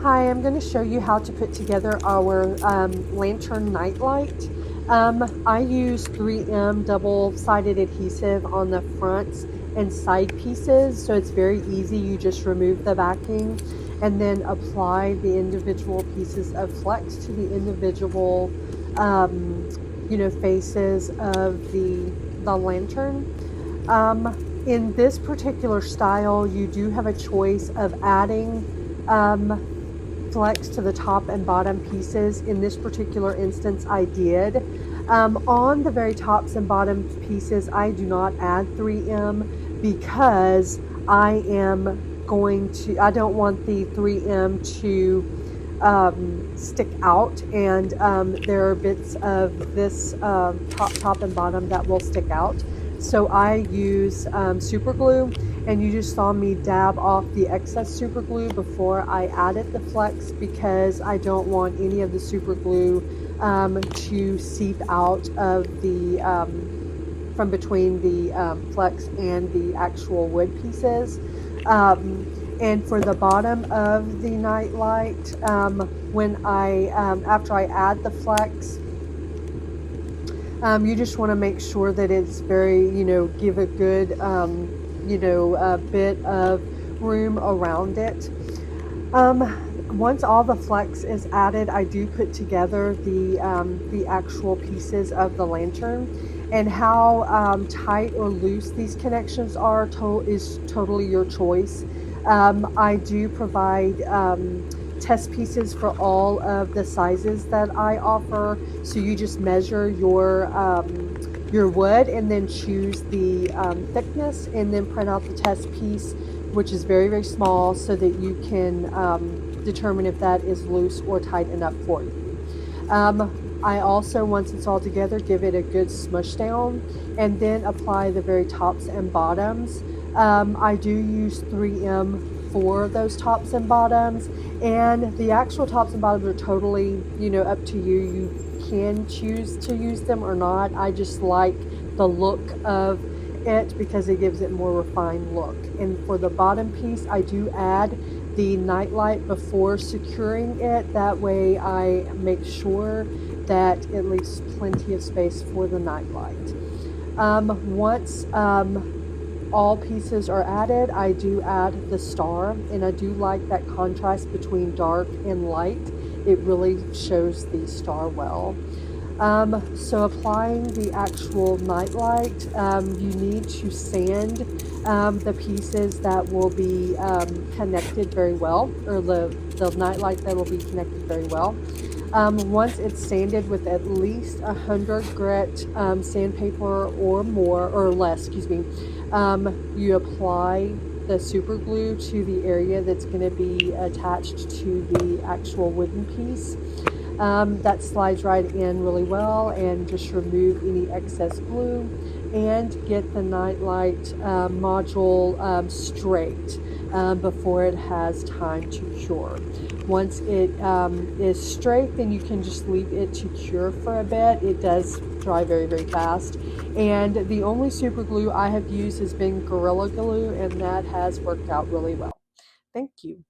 Hi, I'm going to show you how to put together our lantern nightlight. I use 3M double-sided adhesive on the fronts and side pieces, so it's very easy. You just remove the backing and then apply the individual pieces of flex to the individual, um, faces of the lantern. In this particular style, you do have a choice of adding flex to the top and bottom pieces. In this particular instance, I did. On the very tops and bottom pieces, I do not add 3M because I don't want the 3M to stick out, and there are bits of this top and bottom that will stick out. So I use super glue, and you just saw me dab off the excess super glue before I added the flex because I don't want any of the super glue to seep out of the from between the flex and the actual wood pieces. And for the bottom of the nightlight, when after I add the flex, you just want to make sure that it's very, give a good, bit of room around it. Once all the flex is added, I do put together the actual pieces of the lantern, and how tight or loose these connections are is totally your choice. I do provide test pieces for all of the sizes that I offer, so you just measure your wood and then choose the thickness, and then print out the test piece, which is very, very small, so that you can determine if that is loose or tight enough for you. I also, once it's all together, give it a good smush down and then apply the very tops and bottoms. I do use 3M for those tops and bottoms, and the actual tops and bottoms are totally, up to you. You can choose to use them or not. I just like the look of it because it gives it more refined look. And for the bottom piece, I do add the nightlight before securing it. That way I make sure that it leaves plenty of space for the nightlight. Once all pieces are added, I do add the star, and I do like that contrast between dark and light. It really shows the star well. So applying the actual nightlight, you need to sand the pieces that will be connected very well, or the nightlight that will be connected very well. Once it's sanded with at least 100 grit sandpaper or more, or less, excuse me, you apply the super glue to the area that's going to be attached to the actual wooden piece. That slides right in really well, and just remove any excess glue and get the nightlight module straight before it has time to cure. Once it is straight, then you can just leave it to cure for a bit. It does dry very, very fast. And the only super glue I have used has been Gorilla Glue, and that has worked out really well. Thank you.